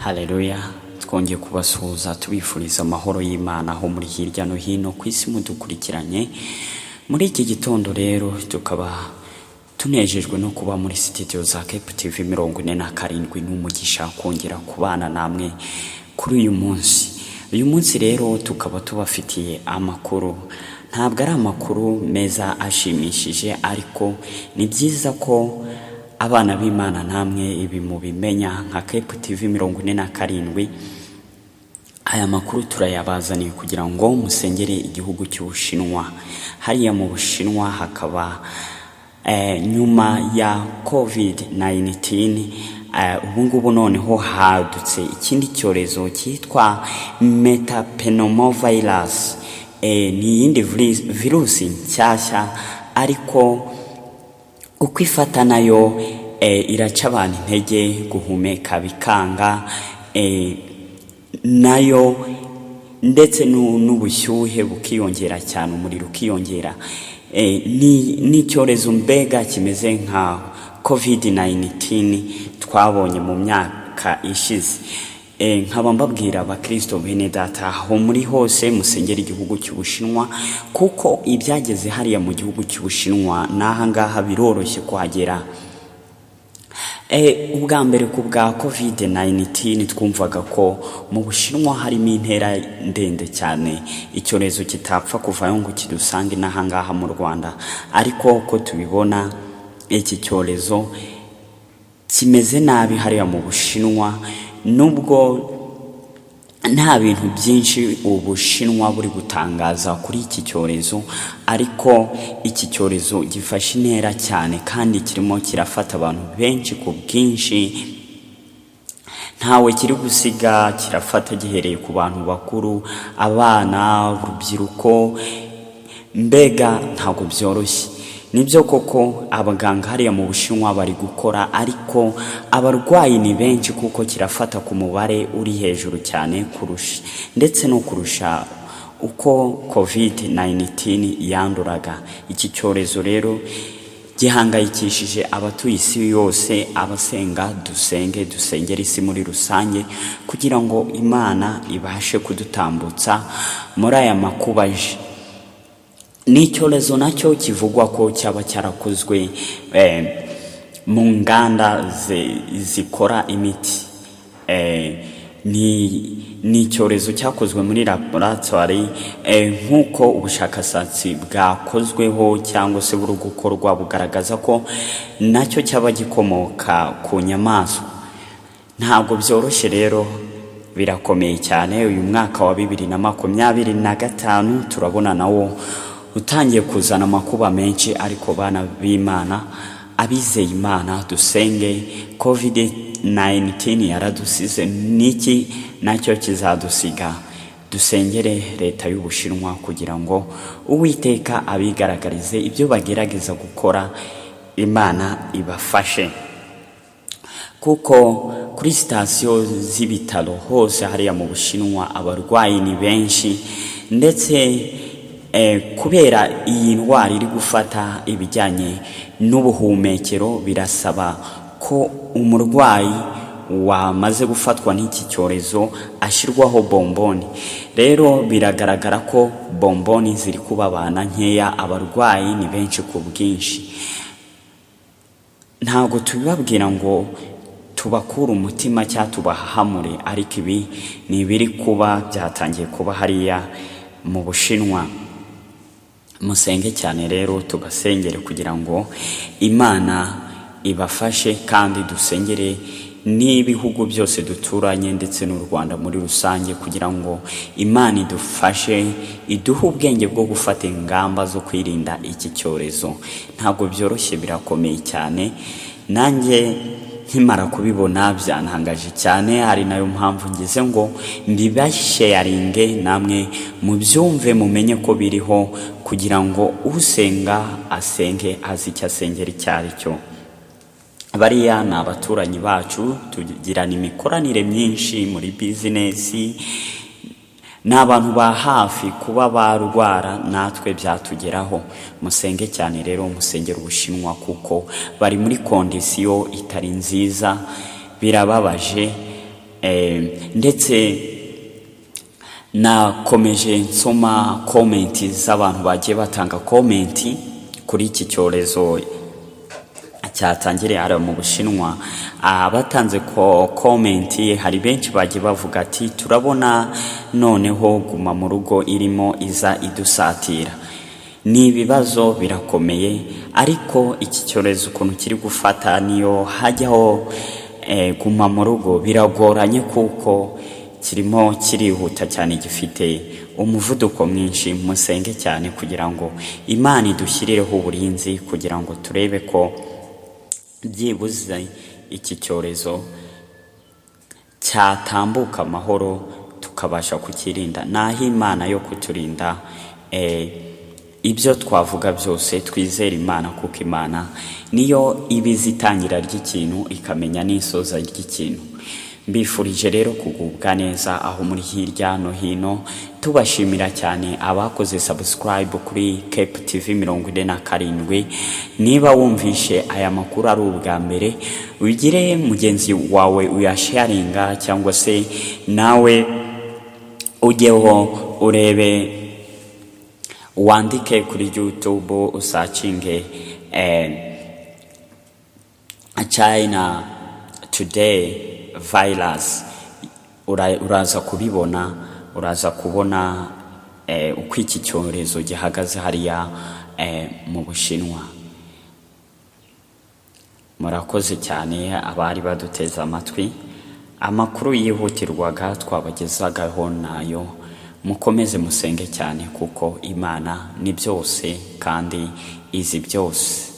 Haleluya, twongeye kubasuhuza tubifuriza amahoro y'Imana aho muri hirya no hino ku isi mudukurikiranye. Muri iki gitondo rero tukaba tunejejwe no kuba muri studio za Cape TV 47 n'umugisha kongera kubana namwe kuri uyu munsi. Uyu munsi rero tukaba tubafitiye amakuru, ntabwo ari amakuru meza ashimishije, ariko ni byiza ko abana b'Imana namwe ibi mubimenya nka Cape TV 47. Aya makuru turayabazaniye kugira ngo musengere igihugu cy'Ubushinwa. Hariya mu Bushinwa hakaba nyuma ya COVID-19 ubungubu noneho hadutse ikindi cyorezo cyitwa metapneumovirus. Ni yindi virusi nshyashya, ariko uko ifata nayo iraca abantu intege, guhumeka bikanga, nayo ndetse n'ubushyuhe bukiyongera cyane, umuriro ukiyongera. Ni icyorezo mbega kimeze nka COVID-19 twabonye mu myaka ishize. Nkaba mbabwira abakristo bene data aho muri hose musengera igihugu cy'Ubushinwa, kuko ibyageze hariya mu gihugu cy'Ubushinwa n'aha ngaha biroroshye kuhagera. Ubwa mbere ku bwa COVID-19 twumvaga ko mu Bushinwa harimo intera ndende cyane, icyorezo kitapfa kuvayo ngo kidusange n'aha ngaha mu Rwanda. Ariko ko tubibona iki cyorezo kimeze nabi hariya mu Bushinwa, nubwo nta bintu byinshi Ubushinwa buri gutangaza kuri iki cyorezo, ariko iki cyorezo gifashe intera cyane kandi kirimo kirafata abantu benshi ku bwinshi. Ntawe kiri gusiga, kirafata gihereye ku bantu bakuru, abana, urubyiruko, mbega ntabwo byoroshye. Nibyo koko abaganga hariya mu Bushinwa bari gukora, ariko abarwayi ni benshi kuko kirafata ku mubare uri hejuru cyane kurusha, ndetse no kurusha uko COVID-19 yanduraga. Iki cyorezo rero gihangayikishije abatuye isi yose. Abasenga dusengera isi muri rusange kugira ngo Imana ibashe kudutambutsa muri aya makuba aje. Ni icyorezo nacyo kivugwa ko cyaba cyarakozwe mu nganda zikora imiti. Ni icyorezo cyakozwe muri laboratoire, nk'uko ubushakashatsi bwakozweho cyangwa se buri gukorwa bugaragaza ko nacyo cyaba gikomoka ku nyamaswa. Ntabwo byoroshye rero, birakomeye cyane. Uyu mwaka wa 2025 turabona nawo utangiye kuzana amakuba menshi, ariko bana b'Imana, abizeye Imana dusenge. COVID-19 yaradusize, niki nacyo kizadusiga. Dusengere leta y'Ubushinwa kugira ngo Uwiteka abigaragarize ibyo bagerageza gukora, Imana ibafashe. Kuko kuri sitasiyo z'ibitaro hose hariya mu Bushinwa abarwayi ni benshi, ndetse kubera iyi ndwara iri gufata ibijyanye n'ubuhumekero, birasaba ko umurwayi wamaze gufatwa n'iki cyorezo ashyirwaho bomboni. Rero biragaragara ko bomboni ziri kubabana nkeya, abarwayi ni benshi ku bwinshi. Ntabwo tubibabwira ngo tubakura umutima cyangwa tubahamure, ariko ibi ni ibiri kuba, byatangiye kuba hariya mu Bushinwa. Musenge cyane rero, tugasengere kugira ngo Imana ibafashe, kandi dusengere n'ibihugu byose duturanye ndetse n'u Rwanda muri rusange, kugira ngo Imana idufashe, iduhe ubwenge bwo gufata ingamba zo kwirinda iki cyorezo. Ntabwo byoroshye, birakomeye cyane. Nanjye nkimara kubibona byantangaje cyane, ari nayo mpamvu ngize ngo mbibasharinge namwe mubyumve, mumenye ko biriho, kugira ngo usenga asenge azi icyo asengera icyo ari cyo. Bariya ni abaturanyi bacu, tugirana imikoranire myinshi muri bizinesi, ni abantu ba hafi. Kuba barwara natwe byatugeraho. Musenge cyane rero, musengera Ubushinwa kuko bari muri kondisiyo itari nziza, birababaje. ndetse nakomeje nsoma komenti z'abantu bagiye batanga komenti kuri iki cyorezo cyatangiriye hariya mu Bushinwa. Batanze komenti, hari benshi bagiye bavuga ati turabona noneho guma mu rugo irimo iza idusatira. Ni ibibazo birakomeye, ariko iki cyorezo ukuntu kiri gufata niyo hajyaho guma mu rugo biragoranye, kuko kirimo kirihuta cyane, gifite umuvuduko mwinshi. Musenge cyane kugira ngo Imana idushyirireho uburinzi, kugira ngo turebe ko byibuze iki cyorezo cyatambuka amahoro tukabasha kukirinda. Naho Imana yo kuturinda ibyo twavuga byose twizera Imana, kuko Imana niyo ibizi itangira ry'ikintu ikamenya n'isoza ry'ikintu. Mbifurije rero kugubwa neza aho muri hirya no hino, tubashimira cyane abakoze subscribe kuri Cape TV 47. Niba wumvishe aya makuru ari ubwa mbere, ugire mugenzi wawe uyasharinga, cyangwa se nawe ujyeho urebe, wandike kuri YouTube usacinge China Today virus, uraza kubibona, uraza kubona uko iki cyorezo gihagaze hariya mu Bushinwa. Murakoze cyane abari baduteza amatwi. Amakuru yihutirwaga twabagezagaho nayo. Mukomeze musenge cyane, kuko Imana ni byose kandi izi byose.